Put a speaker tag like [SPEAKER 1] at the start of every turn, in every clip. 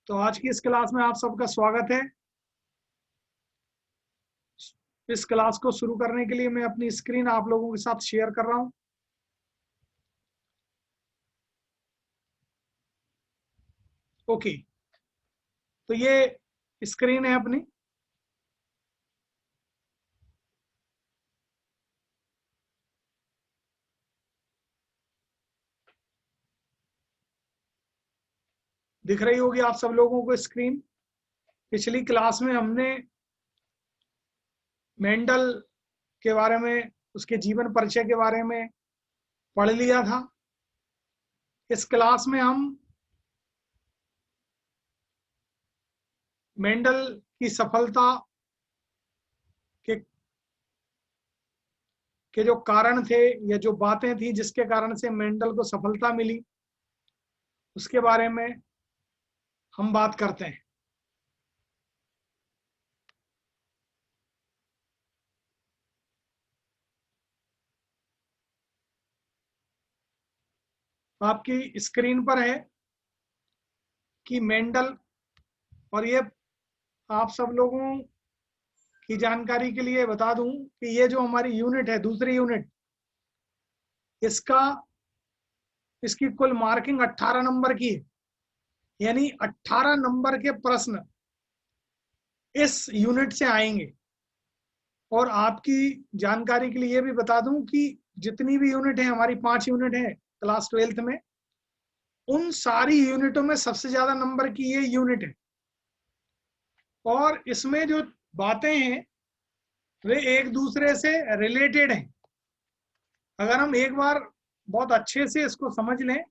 [SPEAKER 1] तो आज की इस क्लास में आप सबका स्वागत है। इस क्लास को शुरू करने के लिए मैं अपनी स्क्रीन आप लोगों के साथ शेयर कर रहा हूं। ओके, तो ये स्क्रीन है अपनी। दिख रही होगी आप सब लोगों को स्क्रीन। पिछली क्लास में हमने मेंडल के बारे में, उसके जीवन परिचय के बारे में पढ़ लिया था। इस क्लास में हम मेंडल की सफलता के जो कारण थे या जो बातें थी जिसके कारण से मेंडल को सफलता मिली, उसके बारे में हम बात करते हैं। आपकी स्क्रीन पर है कि मेंडल, और ये आप सब लोगों की जानकारी के लिए बता दूं कि ये जो हमारी यूनिट है, दूसरी यूनिट, इसकी कुल मार्किंग 18 नंबर की है। यानी 18 नंबर के प्रश्न इस यूनिट से आएंगे। और आपकी जानकारी के लिए ये भी बता दूं कि जितनी भी यूनिट है, हमारी 5 यूनिट है क्लास 12th में, उन सारी यूनिटों में सबसे ज्यादा नंबर की ये यूनिट है। और इसमें जो बातें हैं वे एक दूसरे से रिलेटेड हैं। अगर हम एक बार बहुत अच्छे से इसको समझ लें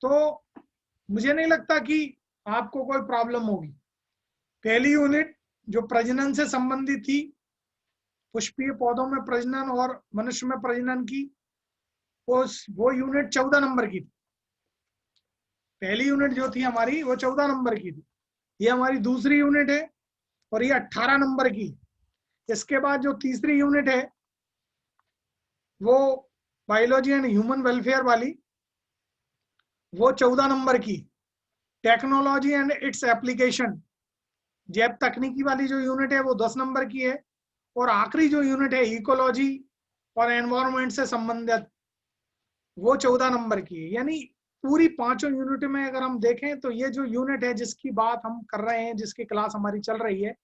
[SPEAKER 1] तो मुझे नहीं लगता कि आपको कोई प्रॉब्लम होगी। पहली यूनिट जो प्रजनन से संबंधित थी, पुष्पीय पौधों में प्रजनन और मनुष्य में प्रजनन की, वो यूनिट 14 नंबर की थी। पहली यूनिट जो थी हमारी वो 14 नंबर की थी। ये हमारी दूसरी यूनिट है और ये 18 नंबर की। इसके बाद जो तीसरी यूनिट है वो बायोलॉजी एंड ह्यूमन वेलफेयर वाली, वो 14 नंबर की। टेक्नोलॉजी एंड इट्स एप्लीकेशन, जैव तकनीकी वाली जो यूनिट है वो 10 नंबर की है। और आखिरी जो यूनिट है इकोलॉजी और एनवायरनमेंट से संबंधित, वो 14 नंबर की है। यानी पूरी पांचों यूनिट में अगर हम देखें तो ये जो यूनिट है जिसकी बात हम कर रहे हैं, जिसकी क्लास हमारी चल रही है,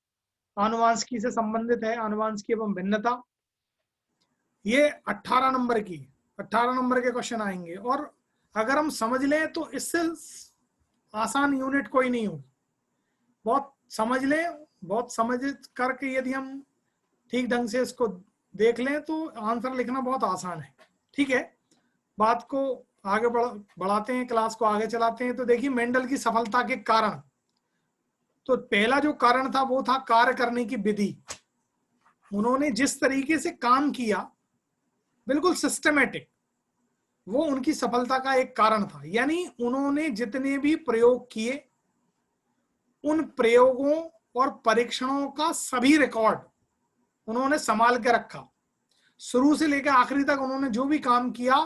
[SPEAKER 1] आनुवांशिकी से संबंधित है, आनुवांशिकी एवं भिन्नता, ये 18 नंबर की, 18 नंबर के क्वेश्चन आएंगे। और अगर हम समझ लें तो इससे आसान यूनिट कोई नहीं होगी। बहुत समझ लें, बहुत समझ करके यदि हम ठीक ढंग से इसको देख लें तो आंसर लिखना बहुत आसान है। ठीक है, बात को आगे बढ़ाते हैं, क्लास को आगे चलाते हैं। तो देखिए, मेंडल की सफलता के कारण, तो पहला जो कारण था वो था कार्य करने की विधि। उन्होंने जिस तरीके से काम किया, बिल्कुल सिस्टमेटिक, वो उनकी सफलता का एक कारण था। यानी उन्होंने जितने भी प्रयोग किए, उन प्रयोगों और परीक्षणों का सभी रिकॉर्ड उन्होंने संभाल के रखा। शुरू से लेकर आखिरी तक उन्होंने जो भी काम किया,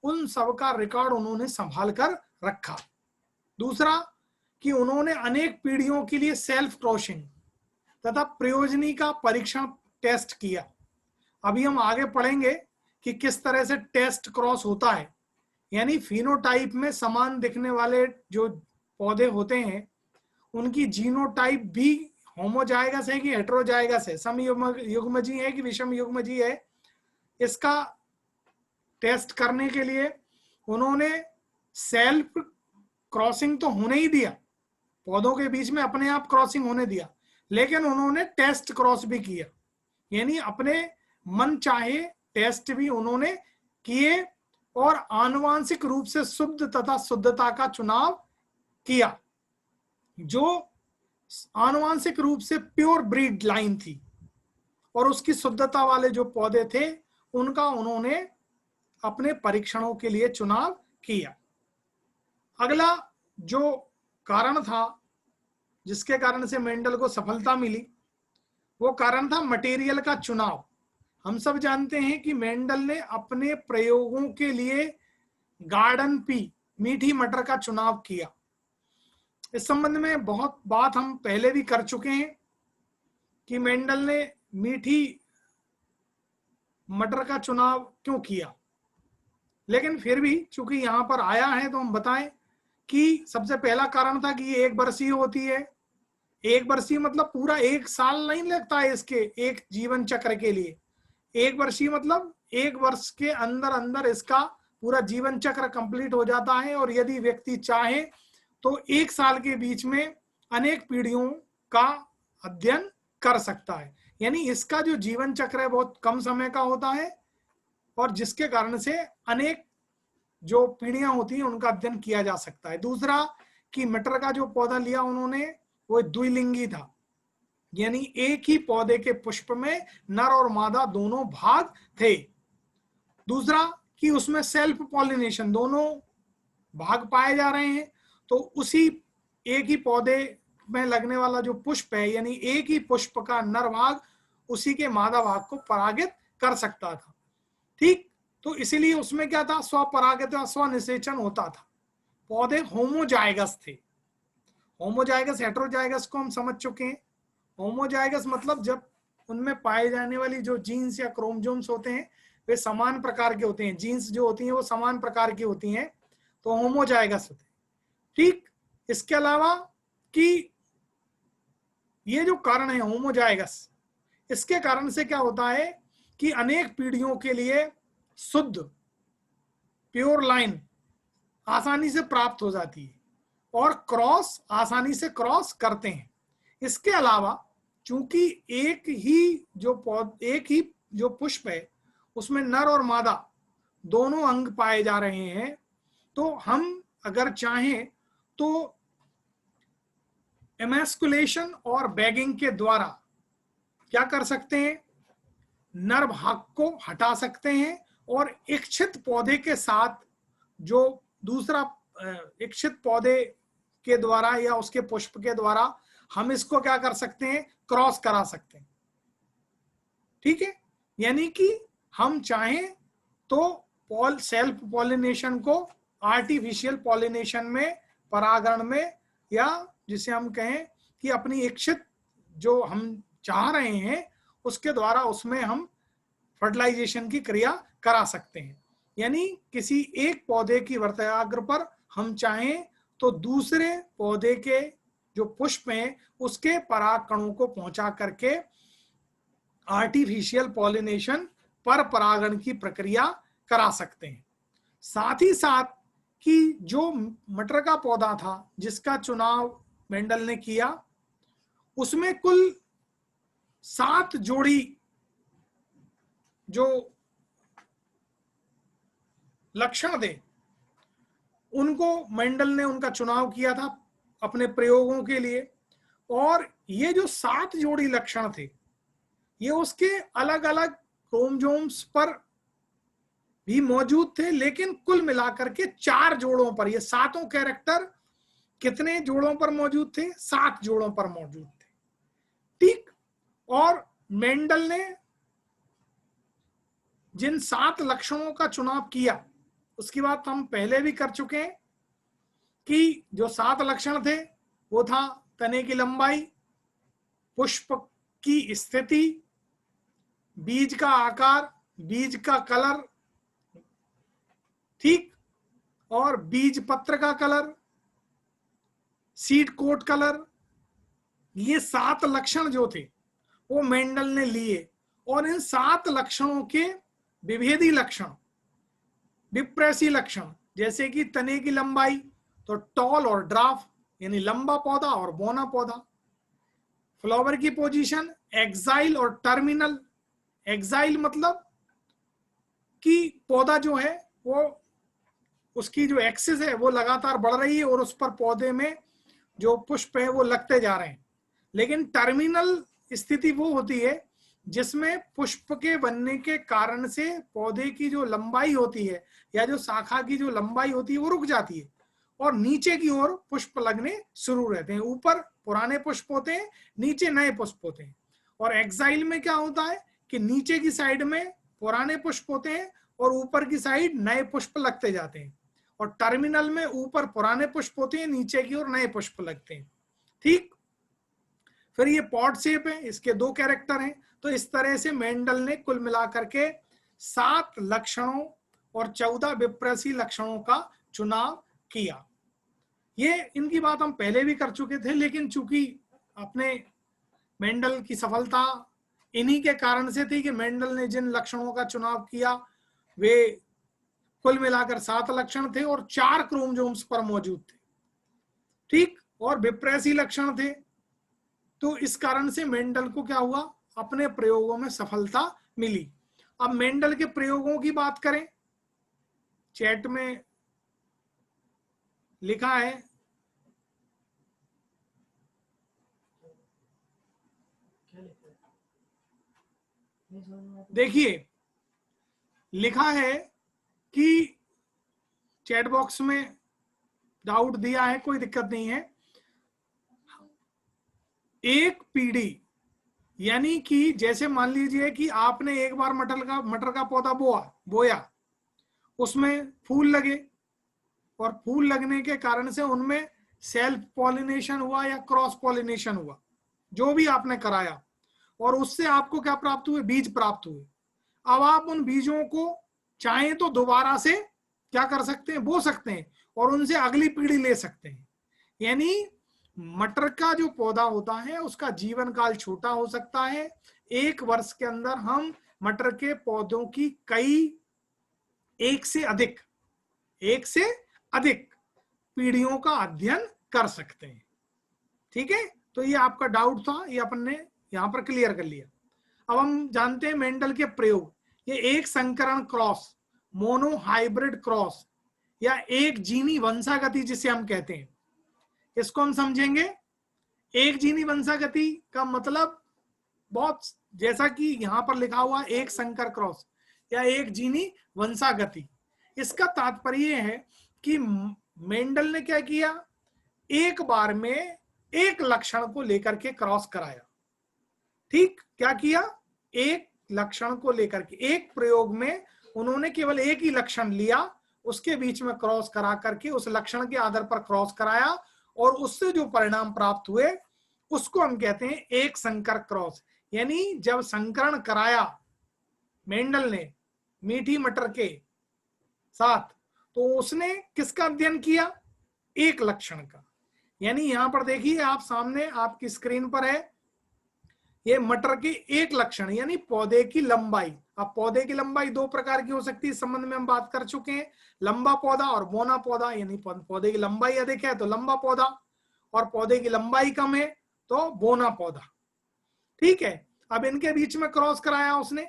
[SPEAKER 1] उन सब का रिकॉर्ड उन्होंने संभाल कर रखा। दूसरा कि उन्होंने अनेक पीढ़ियों के लिए सेल्फ क्रॉसिंग तथा प्रयोजनी का परीक्षण टेस्ट किया। अभी हम आगे पढ़ेंगे कि किस तरह से टेस्ट क्रॉस होता है। यानी फिनोटाइप में समान दिखने वाले जो पौधे होते हैं, उनकी जीनोटाइप भी होमोजाइगस है कि हेटेरोजाइगस है, सम युग्मजी है कि विषम युग्मजी है, इसका टेस्ट करने के लिए उन्होंने सेल्फ क्रॉसिंग तो होने ही दिया, पौधों के बीच में अपने आप क्रॉसिंग होने दिया, लेकिन उन्होंने टेस्ट क्रॉस भी किया। यानी अपने मन चाहे टेस्ट भी उन्होंने किए और आनुवांशिक रूप से शुद्ध तथा शुद्धता का चुनाव किया। जो आनुवांशिक रूप से प्योर ब्रीड लाइन थी और उसकी शुद्धता वाले जो पौधे थे, उनका उन्होंने अपने परीक्षणों के लिए चुनाव किया। अगला जो कारण था जिसके कारण से मेंडल को सफलता मिली, वो कारण था मटेरियल का चुनाव। हम सब जानते हैं कि मेंडल ने अपने प्रयोगों के लिए गार्डन पी, मीठी मटर का चुनाव किया। इस संबंध में बहुत बात हम पहले भी कर चुके हैं कि मेंडल ने मीठी मटर का चुनाव क्यों किया, लेकिन फिर भी चूंकि यहां पर आया है तो हम बताएं कि सबसे पहला कारण था कि ये 1 वर्षीय होती है। 1 वर्षीय मतलब पूरा 1 साल नहीं लगता है इसके एक जीवन चक्र के लिए। 1 वर्षीय मतलब 1 वर्ष के अंदर अंदर इसका पूरा जीवन चक्र कंप्लीट हो जाता है, और यदि व्यक्ति चाहे तो 1 साल के बीच में अनेक पीढ़ियों का अध्ययन कर सकता है। यानी इसका जो जीवन चक्र है बहुत कम समय का होता है, और जिसके कारण से अनेक जो पीढ़ियां होती हैं उनका अध्ययन किया जा सकता है। दूसरा कि मटर का जो पौधा लिया उन्होंने वो द्विलिंगी था, यानी एक ही पौधे के पुष्प में नर और मादा दोनों भाग थे। दूसरा कि उसमें सेल्फ पॉलिनेशन दोनों भाग पाए जा रहे हैं, तो उसी एक ही पौधे में लगने वाला जो पुष्प है, यानी एक ही पुष्प का नर भाग उसी के मादा भाग को परागित कर सकता था। ठीक, तो इसीलिए उसमें क्या था, स्वपरागित या स्वनिषेचन होता था। पौधे होमोजाइगस थे। होमोजाइगस हेटेरोजाइगस को हम समझ चुके हैं। होमोजाइगस मतलब जब उनमें पाए जाने वाली जो जीन्स या क्रोमोसोम्स होते हैं वे समान प्रकार के होते हैं, जीन्स जो होती हैं वो समान प्रकार की होती हैं, तो होमोजाइगस होते हैं। ठीक, इसके अलावा कि ये जो कारण है होमोजाइगस, इसके कारण से क्या होता है कि अनेक पीढ़ियों के लिए शुद्ध प्योर लाइन आसानी से प्राप्त हो जाती है और क्रॉस आसानी से क्रॉस करते हैं। इसके अलावा चूंकि एक ही जो पुष्प है उसमें नर और मादा दोनों अंग पाए जा रहे हैं, तो हम अगर चाहें तो एमैस्कुलेशन और बैगिंग के द्वारा क्या कर सकते हैं, नर भाग को हटा सकते हैं और इच्छित पौधे के साथ जो दूसरा इच्छित पौधे के द्वारा या उसके पुष्प के द्वारा हम इसको क्या कर सकते हैं, क्रॉस करा सकते हैं। ठीक है, यानी कि हम चाहें तो सेल्फ पॉलिनेशन को आर्टिफिशियल पॉलिनेशन में, परागण में, या जिसे हम कहें कि अपनी इच्छित जो हम चाह रहे हैं उसके द्वारा उसमें हम फर्टिलाइजेशन की क्रिया करा सकते हैं। यानी किसी एक पौधे की वर्तयाग्र पर हम चाहें तो दूसरे पौधे के जो पुष्प हैं उसके पराग कणों को पहुंचा करके आर्टिफिशियल पॉलिनेशन पर परागण की प्रक्रिया करा सकते हैं। साथ ही साथ कि जो मटर का पौधा था जिसका चुनाव मेंडल ने किया, उसमें कुल 7 जोड़ी जो लक्षण थे उनको मेंडल ने उनका चुनाव किया था अपने प्रयोगों के लिए, और ये जो 7 जोड़ी लक्षण थे ये उसके अलग अलग क्रोमोसोम्स पर भी मौजूद थे, लेकिन कुल मिलाकर के 4 जोड़ों पर, ये सातों कैरेक्टर कितने जोड़ों पर मौजूद थे, 7 जोड़ों पर मौजूद थे। ठीक, और मेंडल ने जिन 7 लक्षणों का चुनाव किया उसकी बात हम पहले भी कर चुके हैं कि जो 7 लक्षण थे वो था तने की लंबाई, पुष्प की स्थिति, बीज का आकार, बीज का कलर, ठीक, और बीज पत्र का कलर, सीड कोट कलर। ये 7 लक्षण जो थे वो मेंडल ने लिए, और इन 7 लक्षणों के विभेदी लक्षण, विप्रेसी लक्षण, जैसे कि तने की लंबाई तो टॉल और ड्राफ यानी लंबा पौधा और बौना पौधा, फ्लावर की पोजीशन एक्साइल और टर्मिनल। एक्साइल मतलब कि पौधा जो है वो उसकी जो एक्सिस है वो लगातार बढ़ रही है और उस पर पौधे में जो पुष्प है वो लगते जा रहे हैं। लेकिन टर्मिनल स्थिति वो होती है जिसमें पुष्प के बनने के कारण से पौधे की जो लंबाई होती है या जो शाखा की जो लंबाई होती है वो रुक जाती है और नीचे की ओर पुष्प लगने शुरू रहते हैं। ऊपर पुराने पुष्प होते हैं, नीचे नए पुष्प होते हैं। और एक्साइल में क्या होता है कि नीचे की साइड में पुराने पुष्प होते हैं और ऊपर की साइड नए पुष्प लगते जाते हैं। और टर्मिनल में ऊपर पुराने पुष्प होते हैं, नीचे की ओर नए पुष्प लगते हैं। ठीक, फिर ये पॉड शेप है, इसके 2 कैरेक्टर हैं। तो इस तरह से मेंडल ने कुल मिलाकर के 7 लक्षणों और 14 विप्रेसी लक्षणों का चुनाव किया। ये इनकी बात हम पहले भी कर चुके थे, लेकिन चूंकि अपने मेंडल की सफलता इन्हीं के कारण से थी कि मेंडल ने जिन लक्षणों का चुनाव किया वे कुल मिलाकर 7 लक्षण थे और 4 क्रोमोसोम्स पर मौजूद थे। ठीक, और विप्रेसी लक्षण थे। तो इस कारण से मेंडल को क्या हुआ, अपने प्रयोगों में सफलता मिली। अब मेंडल के प्रयोगों की बात करें, चैट में लिखा है, देखिए लिखा है कि चैट बॉक्स में डाउट दिया है, कोई दिक्कत नहीं है। एक पीढ़ी यानी कि जैसे मान लीजिए कि आपने एक बार मटर का पौधा बोया, उसमें फूल लगे और फूल लगने के कारण से उनमें सेल्फ पॉलिनेशन हुआ या क्रॉस पॉलिनेशन हुआ, जो भी आपने कराया, और उससे आपको क्या प्राप्त हुए, बीज प्राप्त हुए। अब आप उन बीजों को चाहें तो दोबारा से क्या कर सकते हैं, बो सकते हैं और उनसे अगली पीढ़ी ले सकते हैं। यानी मटर का जो पौधा होता है उसका जीवन काल छोटा हो सकता है। 1 वर्ष के अंदर हम मटर के पौधों की एक से अधिक पीढ़ियों का अध्ययन कर सकते हैं। ठीक है, तो ये आपका डाउट था, ये अपन ने यहां पर क्लियर कर लिया। अब हम जानते हैं मेंडल के प्रयोग। ये एक संकरण क्रॉस, मोनो हाइब्रिड क्रॉस या एक जीनी वंशागति जिसे हम कहते हैं, इसको हम समझेंगे। एक जीनी वंशागति का मतलब बहुत, जैसा कि यहां पर लिखा हुआ एक संकर क्रॉस या एक जीनी वंशागति, इसका तात्पर्य है कि मेंडल ने क्या किया, एक बार में एक लक्षण को लेकर के क्रॉस कराया। ठीक, क्या किया, एक लक्षण को लेकर के एक प्रयोग में उन्होंने केवल एक ही लक्षण लिया, उसके बीच में क्रॉस करा करके उस लक्षण के आधार पर क्रॉस कराया और उससे जो परिणाम प्राप्त हुए उसको हम कहते हैं एक संकर क्रॉस। यानी जब संकरण कराया मेंडल ने मीठी मटर के साथ, तो उसने किसका अध्ययन किया, एक लक्षण का। यानी यहां पर देखिए, आप सामने आपकी स्क्रीन पर है, ये मटर के एक लक्षण यानी पौधे की लंबाई। अब पौधे की लंबाई 2 प्रकार की हो सकती है, इस संबंध में हम बात कर चुके हैं, लंबा पौधा और बोना पौधा। यानी पौधे की लंबाई अधिक है तो लंबा पौधा, और पौधे की लंबाई कम है तो बोना पौधा। ठीक है, अब इनके बीच में क्रॉस कराया उसने,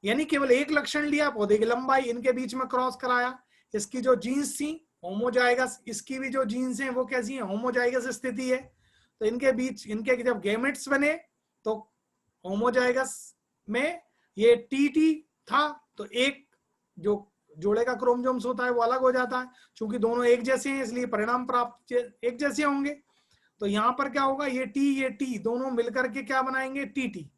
[SPEAKER 1] यानी केवल एक लक्षण लिया, पौधे की लंबाई, इनके बीच में क्रॉस कराया। इसकी जो जीन्स थी होमोजाइगस, इसकी भी जो जीन्स हैं वो कैसी है, होमोजाइगस स्थिति है। तो इनके बीच, इनके जब गैमेट्स बने तो होमोजाइगस में ये टी था, तो एक जो जोड़े का क्रोमोसोम्स होता है वो अलग हो जाता है। चूंकि दोनों एक जैसे हैं इसलिए परिणाम प्राप्त एक जैसे होंगे। तो यहां पर क्या होगा, ये टी दोनों मिलकर के क्या बनाएंगे, टी।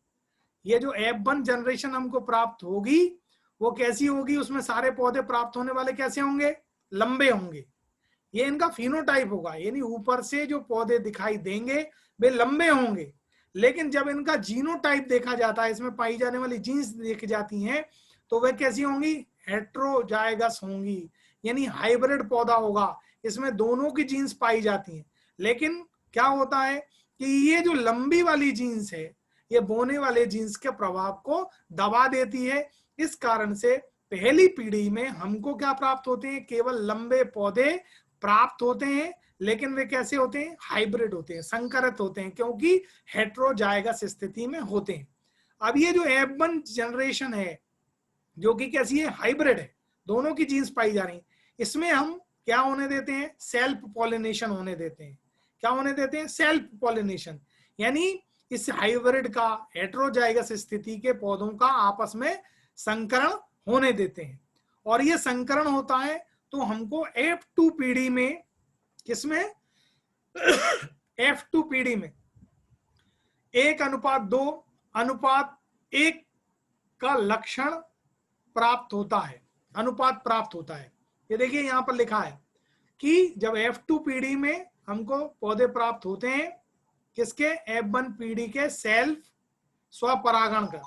[SPEAKER 1] ये जो F1 जनरेशन हमको प्राप्त होगी वो कैसी होगी, उसमें सारे पौधे प्राप्त होने वाले कैसे होंगे, लंबे होंगे। ये इनका फिनोटाइप होगा, यानी ऊपर से जो पौधे दिखाई देंगे वे लंबे होंगे। लेकिन जब इनका जीनोटाइप देखा जाता है, इसमें पाई जाने वाली जीन्स देखी जाती हैं, तो वे कैसी होंगी, हेट्रोजाइगस होंगी, यानी हाइब्रिड पौधा होगा, इसमें दोनों की जीन्स पाई जाती हैं। लेकिन क्या होता है कि ये जो लंबी वाली जीन्स है ये बोने वाले जीन्स के प्रभाव को दबा देती है। इस कारण से पहली पीढ़ी में हमको क्या प्राप्त होते हैं, केवल लंबे पौधे प्राप्त होते हैं, लेकिन वे कैसे होते हैं, हाइब्रिड होते हैं, संकरित होते हैं, क्योंकि हेट्रोजाइगस स्थिति में होते हैं। अब ये जो F1 जनरेशन है जो कि कैसी है, हाइब्रिड है, दोनों की जीन्स पाई जा रही है, इसमें हम क्या होने देते हैं, सेल्फ पॉलिनेशन होने देते हैं। क्या होने देते हैं, सेल्फ पॉलिनेशन। यानी इस हाइब्रिड का, हेट्रोजाइगस स्थिति के पौधों का आपस में संकरण होने देते हैं। और ये संकरण होता है तो हमको F2 पीढ़ी में, किसमें F2 पीढ़ी में 1:2:1 का लक्षण प्राप्त होता है, अनुपात प्राप्त होता है। ये देखिए यहां पर लिखा है कि जब F2 पीढ़ी में हमको पौधे प्राप्त होते हैं किसके, F1 पीढ़ी के सेल्फ स्वपरागण का,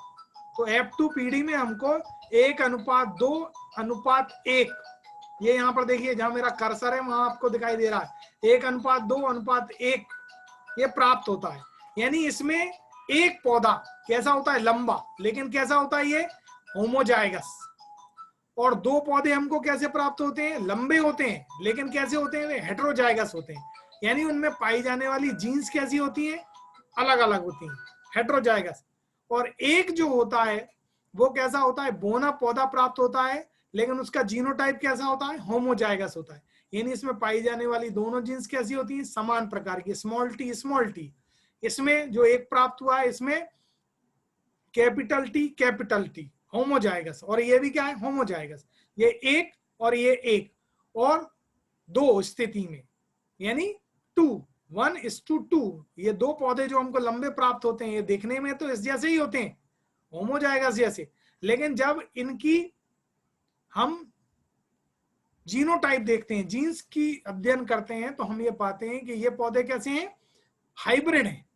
[SPEAKER 1] तो F2 पीढ़ी में हमको 1:2:1, ये यहां पर देखिए जहां मेरा कर्सर है वहां आपको दिखाई दे रहा है 1:2:1 ये प्राप्त होता है। यानी इसमें एक पौधा कैसा होता है, लंबा, लेकिन कैसा होता है ये, होमोजाइगस। और दो पौधे हमको कैसे प्राप्त होते हैं, लंबे होते हैं लेकिन कैसे होते हैं, वे हेटेरोजाइगस होते हैं। यानी उनमें पाई जाने वाली जीन्स कैसी होती है, अलग अलग होती है, हेटेरोजाइगस। और एक जो होता है वो कैसा होता है, बोना पौधा प्राप्त होता है लेकिन उसका जीनोटाइप कैसा होता है, होमोजाइगस होता है। यानी इसमें पाई जाने वाली दोनों जीन्स कैसी होती है, समान प्रकार की, स्मॉल टी। इसमें जो एक प्राप्त हुआ है इसमें कैपिटल टी होमोजाइगस, और ये भी क्या है, होमोजाइगस। ये एक और ये एक, और दो स्थिति में यानी 1:2, ये दो पौधे जो हमको लंबे प्राप्त होते हैं ये देखने में तो इस जैसे ही होते हैं, होमोजाइगस जैसे, लेकिन जब इनकी हम जीनोटाइप देखते हैं, जीन्स की अध्ययन करते हैं, तो हम ये पाते हैं कि ये पौधे कैसे हैं, हाइब्रिड हैं,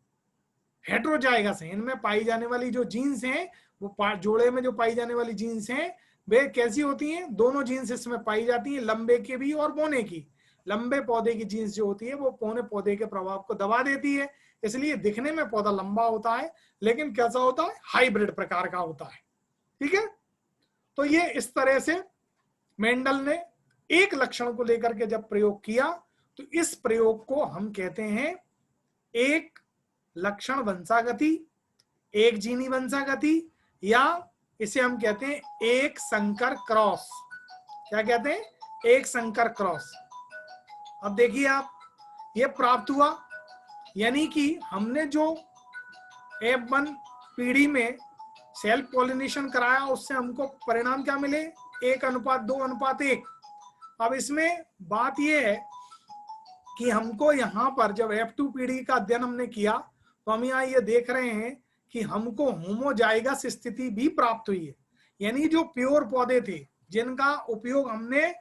[SPEAKER 1] हेटेरोजाइगस हैं। इनमें पाई जाने वाली जो जीन्स हैं, वो जोड़े में जो पाई जाने वाली जीन्स हैं वे कैसी होती हैं, दोनों जीन्स इसमें पाई जाती हैं, लंबे के भी और बोने की। लंबे पौधे की जीन्स जो होती है वो पौने पौधे के प्रभाव को दबा देती है, इसलिए दिखने में पौधा लंबा होता है लेकिन कैसा होता है, हाइब्रिड प्रकार का होता है। ठीक है, तो ये इस तरह से मेंडल ने एक लक्षण को लेकर के जब प्रयोग किया तो इस प्रयोग को हम कहते हैं एक लक्षण वंशागति, एक जीनी वंशागति, या इसे हम कहते हैं एक संकर क्रॉस। क्या कहते हैं, एक संकर क्रॉस। अब देखिए आप, ये प्राप्त हुआ, यानी कि हमने जो F1 पीढ़ी में सेल्फ पॉलिनेशन कराया उससे हमको परिणाम क्या मिले, 1:2:1। अब इसमें बात यह है कि हमको यहाँ पर जब F2 पीढ़ी का अध्ययन हमने किया तो हम यहाँ ये देख रहे हैं कि हमको होमोजाइगस स्थिति भी प्राप्त हुई है। यानी जो प्योर पौधे थे जिनका उपयोग हमने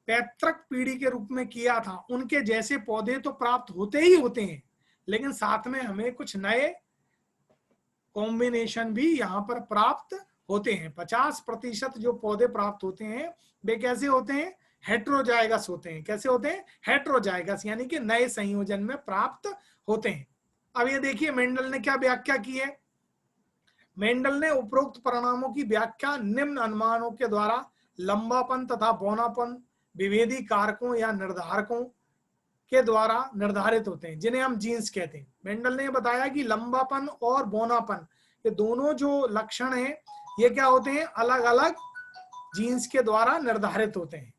[SPEAKER 1] पैतृक पीढ़ी के रूप में किया था, उनके जैसे पौधे तो प्राप्त होते ही होते हैं, लेकिन साथ में हमें कुछ नए कॉम्बिनेशन भी यहाँ पर प्राप्त होते हैं। 50% जो पौधे प्राप्त होते हैं वे कैसे होते हैं, हेटेरोजाइगस होते हैं। कैसे होते हैं, हेटेरोजाइगस, यानी कि नए संयोजन में प्राप्त होते हैं। अब ये देखिए मेंडल ने क्या व्याख्या की है। मेंडल ने उपरोक्त परिणामों की व्याख्या निम्न अनुमानों के द्वारा लंबापन तथा बौनापन विभेदी कारकों या निर्धारकों के द्वारा निर्धारित होते हैं, जिन्हें हम जीन्स कहते हैं। मेंडल ने बताया कि लंबापन और बौनापन ये दोनों जो लक्षण हैं ये क्या होते हैं, अलग अलग जीन्स के द्वारा निर्धारित होते हैं।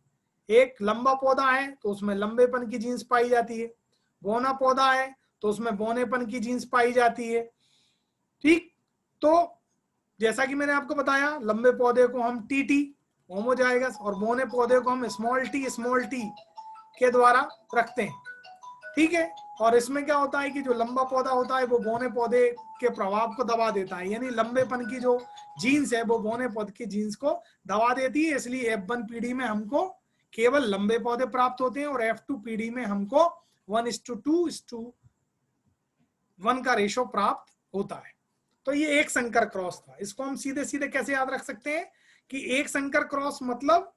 [SPEAKER 1] एक लंबा पौधा है तो उसमें लंबेपन की जीन्स पाई जाती है, बौना पौधा है तो उसमें बौनेपन की जीन्स पाई जाती है। ठीक, तो जैसा कि मैंने आपको बताया, लंबे पौधे को हम टीटी होमोजाइगस और बौने पौधे को हम स्मॉल टी के द्वारा रखते हैं। ठीक है, और इसमें क्या होता है कि जो लंबा पौधा होता है वो बौने पौधे के प्रभाव को दबा देता है, यानी लंबेपन की जो जीन्स है वो बौने पौधे की जीन्स को दबा देती है। इसलिए F1 पीढ़ी में हमको केवल लंबे पौधे प्राप्त होते हैं और F2 पीढ़ी में हमको 1:2:1 का रेशो प्राप्त होता है। तो ये एक संकर क्रॉस था। इसको हम सीधे सीधे कैसे याद रख सकते हैं कि एक संकर क्रॉस मतलब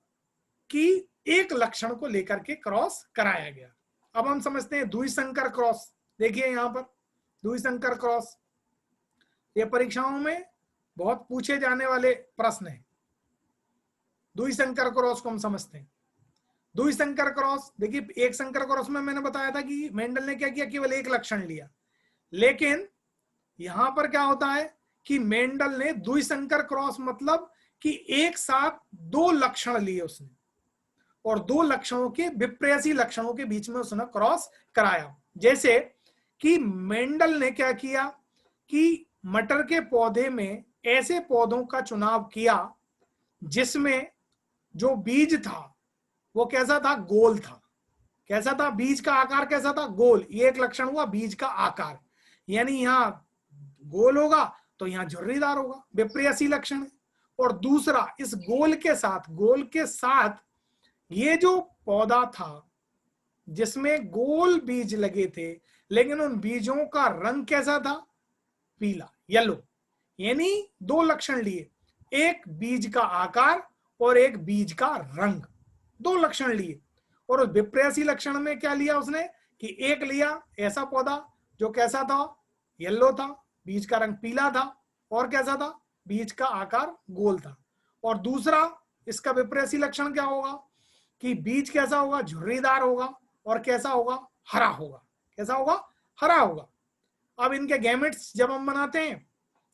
[SPEAKER 1] कि एक लक्षण को लेकर के क्रॉस कराया गया। अब हम समझते हैं द्विसंकर क्रॉस। देखिए यहां पर द्विसंकर क्रॉस, ये परीक्षाओं में बहुत पूछे जाने वाले प्रश्न है। द्विसंकर क्रॉस को हम समझते हैं। द्विसंकर क्रॉस, देखिए एक संकर क्रॉस में मैंने बताया था कि मेंडल ने क्या किया, केवल एक लक्षण लिया, लेकिन यहां पर क्या होता है कि मेंडल ने द्विसंकर क्रॉस मतलब कि एक साथ दो लक्षण लिए उसने और दो लक्षणों के विप्रेयसी लक्षणों के बीच में उसने क्रॉस कराया। जैसे कि मेंडल ने क्या किया कि मटर के पौधे में ऐसे पौधों का चुनाव किया जिसमें जो बीज था वो कैसा था, गोल था। कैसा था, बीज का आकार कैसा था, गोल। ये एक लक्षण हुआ बीज का आकार, यानी यहां गोल होगा तो यहां झुर्रीदार होगा, विप्रेयसी लक्षण है। और दूसरा, इस गोल के साथ ये जो पौधा था जिसमें गोल बीज लगे थे, लेकिन उन बीजों का रंग कैसा था? पीला, येलो। यानी दो लक्षण लिए, एक बीज का आकार और एक बीज का रंग, दो लक्षण लिए। और उस विप्रेयसी लक्षण में क्या लिया उसने कि एक लिया ऐसा पौधा जो कैसा था? येलो था, बीज का रंग पीला था, और कैसा था? बीज का आकार गोल था। और दूसरा इसका विप्रेयसी लक्षण क्या होगा कि बीज कैसा होगा? झुर्रीदार होगा, और कैसा होगा? हरा होगा। कैसा होगा? हरा होगा। अब इनके गैमेट्स जब हम बनाते हैं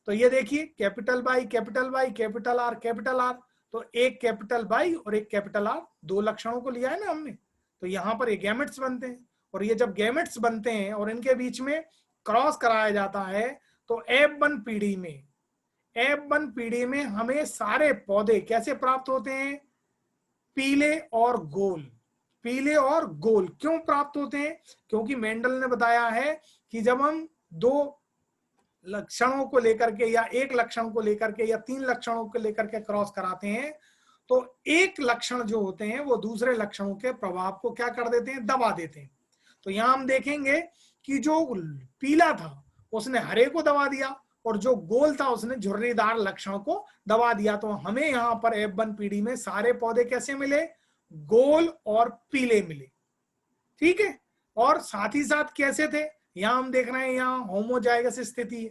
[SPEAKER 1] तो ये देखिए, capital by capital by capital R capital R, तो एक कैपिटल बाई और एक कैपिटल आर, दो लक्षणों को लिया है ना हमने, तो यहां पर ये गैमेट्स बनते हैं। और ये जब गैमेट्स बनते हैं और इनके बीच में क्रॉस कराया जाता है, तो F1 पीढ़ी में हमें सारे पौधे कैसे प्राप्त होते हैं? पीले और गोल। पीले और गोल क्यों प्राप्त होते हैं? क्योंकि मेंडल ने बताया है कि जब हम दो लक्षणों को लेकर के या एक लक्षण को लेकर के या तीन लक्षणों को लेकर के क्रॉस कराते हैं, तो एक लक्षण जो होते हैं वो दूसरे लक्षणों के प्रभाव को क्या कर देते हैं? दबा देते हैं। तो यहां हम देखेंगे कि जो पीला था उसने हरे को दबा दिया, और जो गोल था उसने झुर्रीदार लक्षण को दबा दिया। तो हमें यहां पर F1 पीढ़ी में सारे पौधे कैसे मिले? गोल और पीले मिले। ठीक है। और साथ ही साथ कैसे थे? यहां हम देख रहे हैं यहां होमोजाइगस स्थिति है,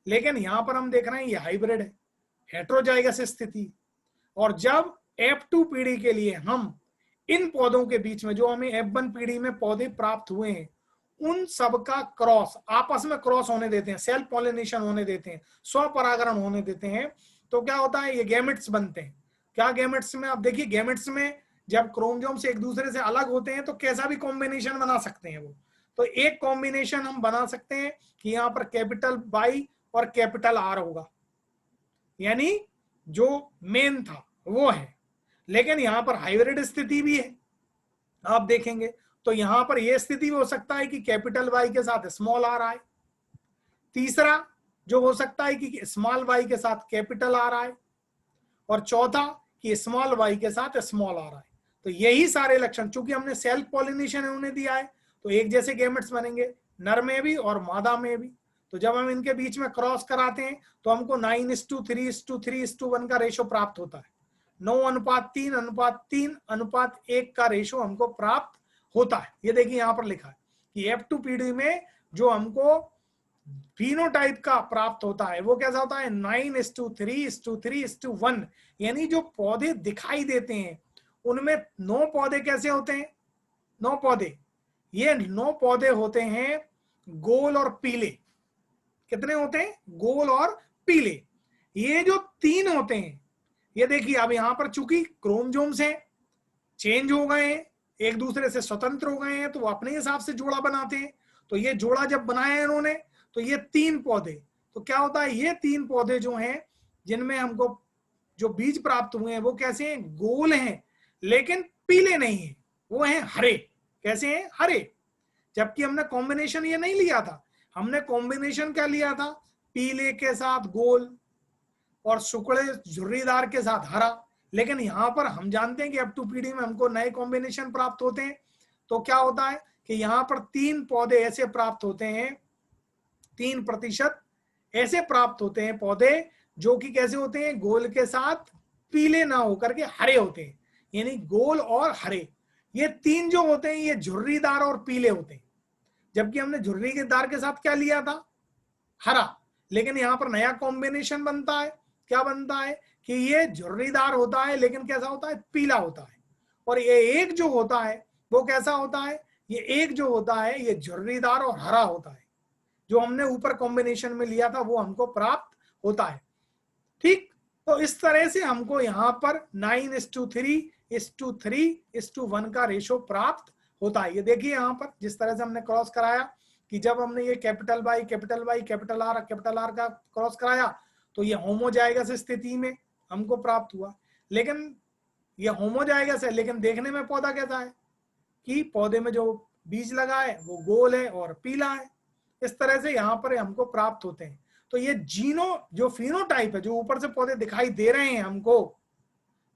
[SPEAKER 1] लेकिन यहां पर हम देख रहे हैं ये हाइब्रिड है, हेट्रोजाइगस स्थिति। और जब F2 पीढ़ी के लिए हम इन पौधों के बीच में जो हमें F1 पीढ़ी में पौधे प्राप्त हुए हैं, उन सब का क्रॉस आपस में क्रॉस होने देते हैं, सेल्फ पॉलिनेशन होने देते हैं, स्वपरागरण होने देते हैं, तो क्या होता है? ये गैमेट्स बनते हैं। क्या गैमेट्स में? आप देखिए, गैमेट्स में जब क्रोमोसोम से एक दूसरे से अलग होते हैं तो कैसा भी कॉम्बिनेशन बना सकते हैं वो। तो एक कॉम्बिनेशन हम बना सकते हैं कि यहां पर कैपिटल बाई और कैपिटल आर होगा, यानी जो मेन था वो है। लेकिन यहां पर हाइब्रिड स्थिति भी है, आप देखेंगे तो यहां पर यह स्थिति हो सकता है कि कैपिटल वाई के साथ स्मॉल आर आए। तीसरा जो हो सकता है कि स्मॉल वाई के साथ कैपिटल आर आए, और चौथा कि स्मॉल वाई के साथ स्मॉल आर आए। तो यही सारे लक्षण, चूंकि हमने सेल्फ पॉलिनेशन उन्हें दिया है, तो एक जैसे गैमेट्स बनेंगे नर में भी और मादा में भी। तो जब हम इनके बीच में क्रॉस कराते हैं तो हमको 9:3:3:1 का रेशो प्राप्त होता है। 9:3:3:1 का रेशो हमको प्राप्त होता है। ये देखिए यहां पर लिखा है कि F2 पीढ़ी में जो हमको फिनोटाइप का प्राप्त होता है वो कैसा होता है? 9:3:3:1। यानी जो पौधे दिखाई देते हैं उनमें 9 पौधे कैसे होते हैं? 9 पौधे, ये 9 पौधे होते हैं गोल और पीले। कितने होते हैं? गोल और पीले। ये जो 3 होते हैं, ये देखिए अब यहां पर चूंकि क्रोमोसोम्स हैं, चेंज हो गए हैं, एक दूसरे से स्वतंत्र हो गए हैं, तो वो अपने हिसाब से जोड़ा बनाते हैं। तो ये जोड़ा जब बनाया इन्होंने, तो ये 3 पौधे, तो क्या होता है? ये 3 पौधे जो हैं जिनमें हमको जो बीज प्राप्त हुए हैं वो कैसे हैं? गोल हैं, लेकिन पीले नहीं है, वो हैं हरे। कैसे हैं? हरे। जबकि हमने कॉम्बिनेशन ये नहीं लिया था, हमने कॉम्बिनेशन क्या लिया था? पीले के साथ गोल और शुक्ले झुर्रीदार के साथ हरा। लेकिन यहां पर हम जानते हैं कि F2 पीढ़ी में हमको नए कॉम्बिनेशन प्राप्त होते हैं। तो क्या होता है कि यहां पर 3 पौधे ऐसे प्राप्त होते हैं, 3% ऐसे प्राप्त होते हैं पौधे जो कि कैसे होते हैं? गोल के साथ पीले ना होकर के हरे होते हैं, यानी गोल और हरे। ये 3 जो होते हैं ये झुर्रीदार और पीले होते हैं, जबकि हमने झुर्रीदार के साथ क्या लिया था? हरा। लेकिन यहां पर नया कॉम्बिनेशन बनता है, क्या बनता है कि ये झुर्रीदार होता है लेकिन कैसा होता है? पीला होता है। और ये एक जो होता है वो कैसा होता है? ये एक जो होता है ये झुर्रीदार और हरा होता है। जो हमने ऊपर कॉम्बिनेशन में लिया था वो हमको प्राप्त होता है। ठीक। तो इस तरह से हमको यहाँ पर 9:3:3:1 का रेशो प्राप्त होता है। ये देखिए यहाँ पर जिस तरह से हमने क्रॉस कराया कि जब हमने ये कैपिटल वाई कैपिटल आर का क्रॉस कराया तो ये होमोजाइगस स्थिति में हमको प्राप्त हुआ। लेकिन ये होमोजाइगस है, लेकिन देखने में पौधा कैसा है कि पौधे में जो बीज लगा है वो गोल है और पीला है। इस तरह से यहाँ पर हमको प्राप्त होते हैं। तो ये जो फिनोटाइप है, जो ऊपर से पौधे दिखाई दे रहे हैं हमको,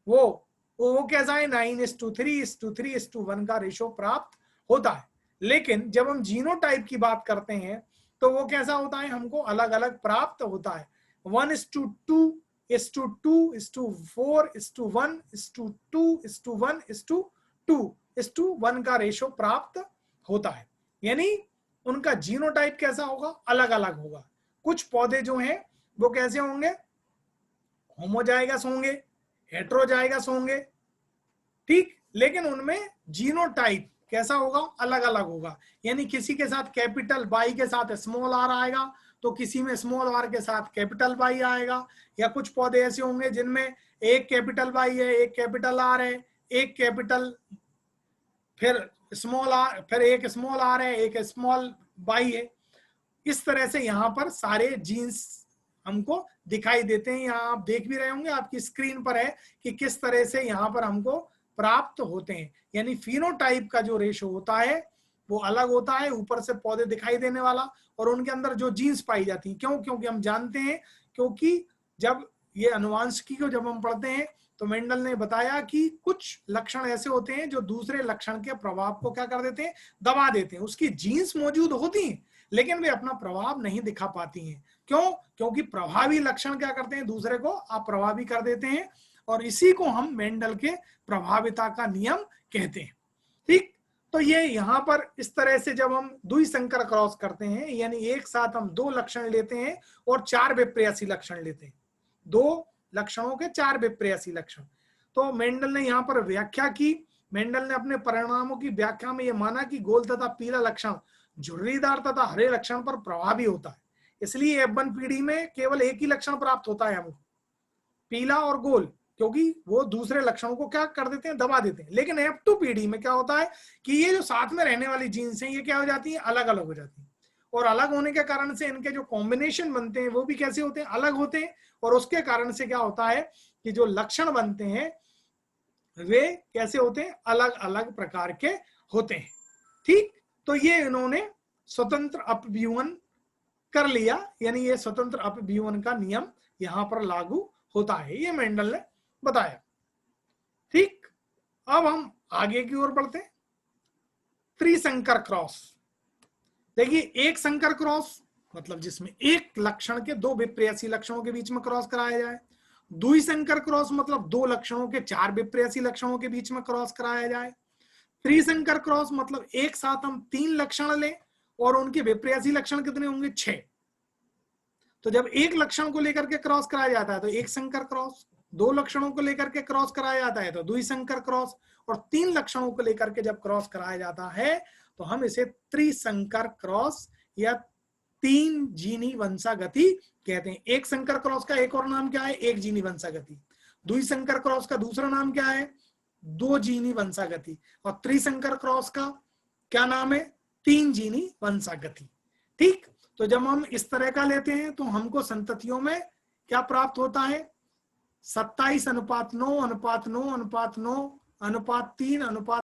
[SPEAKER 1] वो कैसा है? 9:3:3:1 का रेशो प्राप्त होता है। लेकिन जब हम जीनोटाइप की बात करते हैं तो वो कैसा होता है, हमको अलग अलग प्राप्त होता है। 1:2:4:1:1:2:1 का रेशो प्राप्त होता है। यानी उनका जीनोटाइप कैसा होगा, अलग अलग होगा। कुछ पौधे जो हैं वो कैसे होंगे, होमोजाइगस होंगे, हेटेरोजाइगस होंगे, ठीक, लेकिन उनमें जीनोटाइप कैसा होगा, अलग अलग होगा। यानी किसी के साथ कैपिटल वाई के साथ स्मॉल आर आएगा तो किसी में स्मॉल आर के साथ कैपिटल वाई आएगा। या कुछ पौधे ऐसे होंगे जिनमें एक कैपिटल वाई है, एक कैपिटल आर है, एक कैपिटल फिर स्मॉल आर, फिर एक स्मॉल आर है, एक स्मॉल वाई है। इस तरह से यहाँ पर सारे जीन्स हमको दिखाई देते हैं। यहाँ आप देख भी रहे होंगे, आपकी स्क्रीन पर है कि किस तरह से यहाँ पर हमको प्राप्त होते हैं। यानी फिनोटाइप का जो रेशो होता है वो अलग होता है, ऊपर से पौधे दिखाई देने वाला, और उनके अंदर जो जीन्स पाई जाती है। क्यों? क्योंकि हम जानते हैं, क्योंकि जब ये अनुवांशिकी को जब हम पढ़ते हैं तो मेंडल ने बताया कि कुछ लक्षण ऐसे होते हैं जो दूसरे लक्षण के प्रभाव को क्या कर देते हैं, दबा देते हैं। उसकी जीन्स मौजूद होती हैं लेकिन वे अपना प्रभाव नहीं दिखा पाती हैं। क्यों? क्योंकि प्रभावी लक्षण क्या करते हैं, दूसरे को अप्रभावी कर देते हैं, और इसी को हम मेंडल के प्रभाविता का नियम कहते हैं। ठीक, तो ये यहाँ पर इस तरह से जब हम द्विसंकर क्रॉस करते हैं, यानी एक साथ हम दो लक्षण लेते हैं और 4 विप्रेयसी लक्षण लेते हैं, 2 लक्षणों के 4 विप्रेयसी लक्षण। तो मेंडल ने यहाँ पर व्याख्या की। मेंडल ने अपने परिणामों की व्याख्या में यह माना कि गोल तथा पीला लक्षण झुर्रीदार तथा हरे लक्षण पर प्रभावी होता है। इसलिए F1 पीढ़ी में केवल एक ही लक्षण प्राप्त होता है हमको, पीला और गोल, क्योंकि वो दूसरे लक्षणों को क्या कर देते हैं, दबा देते हैं। लेकिन F2 पीढ़ी में क्या होता है कि ये जो साथ में रहने वाली जीन्स हैं ये क्या हो जाती है, अलग अलग हो जाती है, और अलग होने के कारण से इनके जो कॉम्बिनेशन बनते हैं वो भी कैसे होते हैं, अलग होते हैं। और उसके कारण से क्या होता है कि जो लक्षण बनते हैं वे कैसे होते हैं, अलग अलग प्रकार के होते हैं। ठीक, तो ये इन्होंने स्वतंत्र अपव्यूहन कर लिया, यानी ये स्वतंत्र अपव्यूहन का नियम यहां पर लागू होता है, ये मेंडल ने बताया। ठीक, अब हम आगे की ओर बढ़ते हैं। त्रिसंकर क्रॉस। देखिए, एक संकर क्रॉस मतलब जिसमें एक लक्षण के 2 विप्रेयसी लक्षणों के बीच में क्रॉस कराया जाए। द्विसंकर क्रॉस मतलब 2 लक्षणों के 4 विप्रेयसी लक्षणों के बीच में क्रॉस कराया जाए। त्रिसंकर क्रॉस मतलब एक साथ हम 3 लक्षण लें और उनके विप्रेयसी लक्षण कितने होंगे, 6। तो जब एक लक्षण को लेकर के क्रॉस कराया जाता है तो एक संकर क्रॉस, 2 लक्षणों को लेकर के क्रॉस कराया जाता है तो द्विसंकर क्रॉस, और 3 लक्षणों को लेकर के जब क्रॉस कराया जाता है तो हम इसे त्रिसंकर क्रॉस या 3 जीनी वंशागति कहते हैं। एक संकर क्रॉस का एक और नाम क्या है, एक जीनी वंशागति। द्विसंकर क्रॉस का दूसरा नाम क्या है, 2 जीनी वंशागति। और त्रिसंकर क्रॉस का क्या नाम है, 3 जीनी वंशागति। ठीक, तो जब हम इस तरह का लेते हैं तो हमको संततियों में क्या प्राप्त होता है, 27:9:9:9:9:3:3